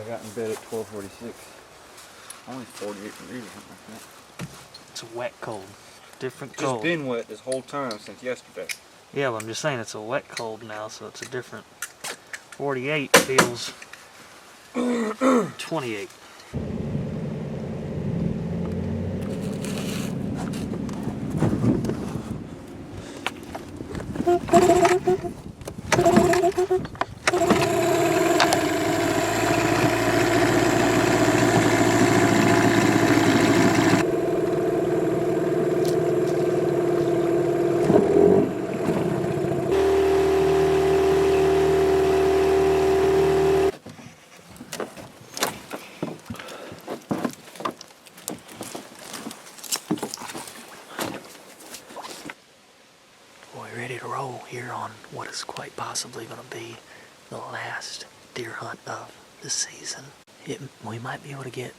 I got in bed at 12:46. Only 48 degrees or something like that. It's a wet cold. Different Just cold. been wet this whole time since yesterday. Yeah, but I'm just saying it's a wet cold now, so it's a different. 48 feels 28. We're ready to roll here on what is quite possibly going to be the last deer hunt of the season. We might be able to get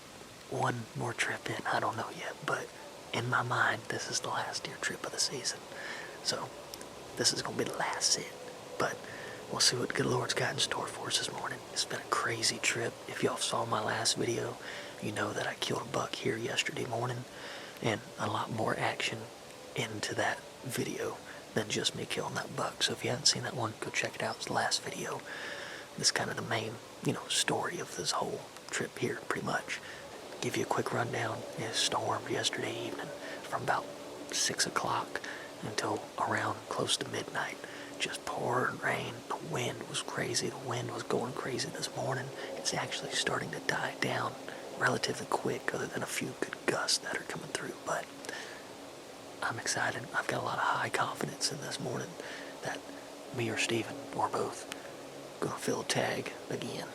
one more trip in, I don't know yet, but in my mind, this is the last deer trip of the season. So, this is going to be the last sit, but we'll see what good Lord's got in store for us this morning. It's been a crazy trip. If y'all saw my last video, you know that I killed a buck here yesterday morning, and a lot more action into that video than just me killing that buck. So if you haven't seen that one, go check it out. It's the last video. This is kind of the main, story of this whole trip here, pretty much. Give you a quick rundown. It stormed yesterday evening from about 6 o'clock until around close to midnight. Just pouring rain. The wind was crazy. The wind was going crazy this morning. It's actually starting to die down relatively quick, other than a few good gusts that are coming through. But I'm excited. I've got a lot of high confidence in this morning that me or Steven, or both, gonna fill a tag again.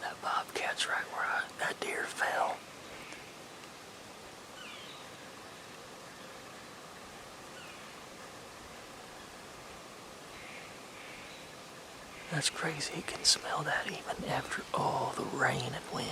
That bobcat's right where that deer fell. That's crazy. You can smell that even after all the rain and wind.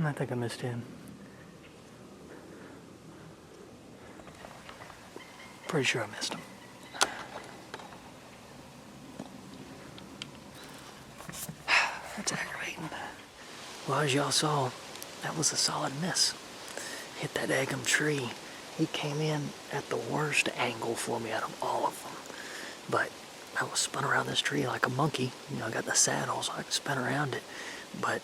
I think I missed him. Pretty sure I missed him. That's aggravating. Well, as y'all saw, that was a solid miss. Hit that eggum tree. He came in at the worst angle for me out of all of them. But I was spun around this tree like a monkey. You know, I got the saddle so I could spin around it. But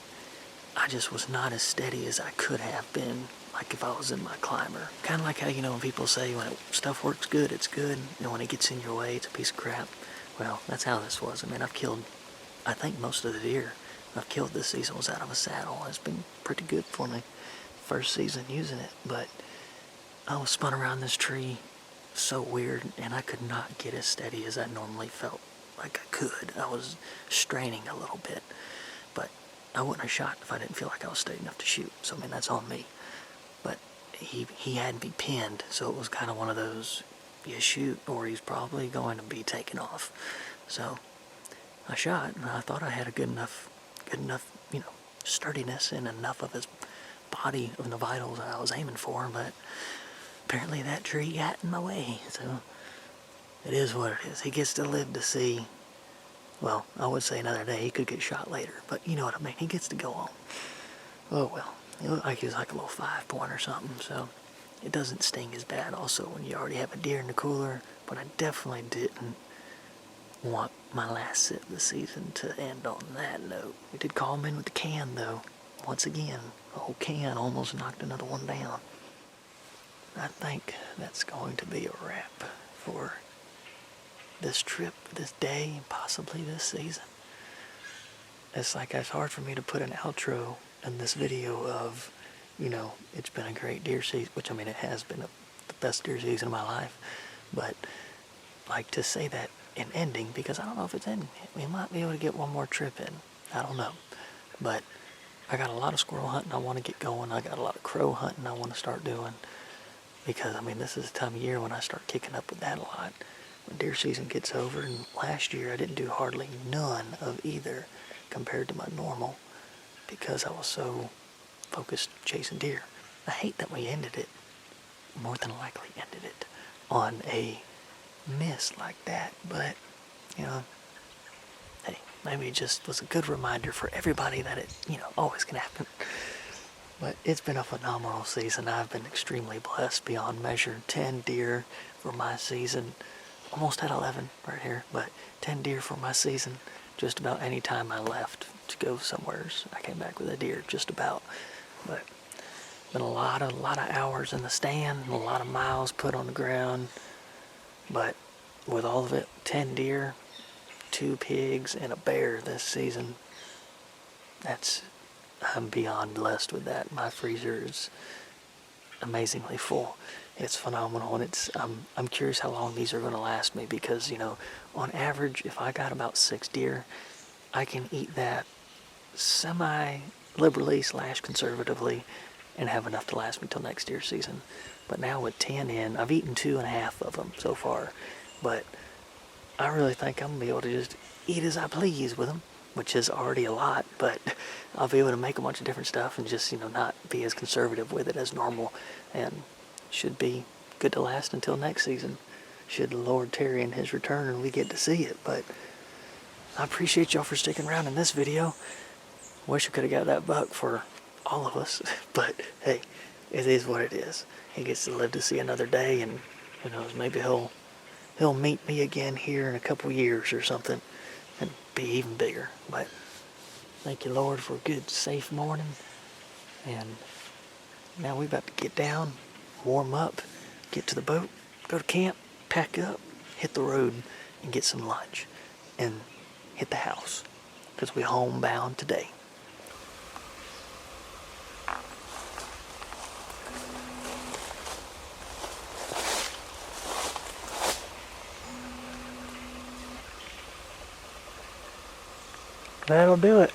I just was not as steady as I could have been, like if I was in my climber. Kind of like how, you know, when people say when stuff works good, it's good. And when it gets in your way, it's a piece of crap. Well, that's how this was. I mean, I've killed, I think most of the deer I've killed this season was out of a saddle. It's been pretty good for me. First season using it, but I was spun around this tree so weird, and I could not get as steady as I normally felt like I could. I was straining a little bit, but I wouldn't have shot if I didn't feel like I was steady enough to shoot. So I mean, that's on me. But he had me pinned, so it was kind of one of those, you shoot or he's probably going to be taken off. So I shot, and I thought I had a good enough, you know, sturdiness and enough of his body of the vitals I was aiming for, but apparently that tree got in my way, so it is what it is. He gets to live to see, well, I would say another day. He could get shot later, but you know what I mean. He gets to go on. Oh well, it looked like he was like a little 5-point or something, so it doesn't sting as bad also when you already have a deer in the cooler, but I definitely didn't want my last sit of the season to end on that note. We did call him in with the can, though. Once again, the whole can almost knocked another one down. I think that's going to be a wrap for this trip, this day, possibly this season. It's like it's hard for me to put an outro in this video of, you know, it's been a great deer season, which I mean it has been the best deer season of my life, but like to say that in ending, because I don't know if it's ending. We might be able to get one more trip in. I don't know. But I got a lot of squirrel hunting I want to get going. I got a lot of crow hunting I want to start doing. Because, I mean, this is the time of year when I start kicking up with that a lot. When deer season gets over, and last year I didn't do hardly none of either compared to my normal because I was so focused chasing deer. I hate that we ended it, more than likely ended it, on a miss like that, but, you know, hey, maybe it just was a good reminder for everybody that it, you know, always can happen. But it's been a phenomenal season. I've been extremely blessed beyond measure. 10 deer for my season. Almost had 11 right here, but 10 deer for my season. Just about any time I left to go somewhere, I came back with a deer, just about. But been a lot of hours in the stand, a lot of miles put on the ground. But with all of it, 10 deer, 2 pigs, and a bear this season, I'm beyond blessed with that. My freezer is amazingly full. It's phenomenal, and I'm curious how long these are going to last me because, you know, on average, if I got about 6 deer, I can eat that semi-liberally / conservatively and have enough to last me till next deer season. But now with 10 in, I've eaten 2.5 of them so far, but I really think I'm going to be able to just eat as I please with them, which is already a lot, but I'll be able to make a bunch of different stuff and just, you know, not be as conservative with it as normal, and should be good to last until next season, should the Lord tarry in his return and we get to see it. But I appreciate y'all for sticking around in this video. Wish I could have got that buck for all of us, but hey, it is what it is. He gets to live to see another day, and who knows, maybe he'll meet me again here in a couple years or something and be even bigger. But thank you, Lord, for a good, safe morning. And now we're about to get down, warm up, get to the boat, go to camp, pack up, hit the road, and get some lunch, and hit the house, because we're homebound today. That'll do it.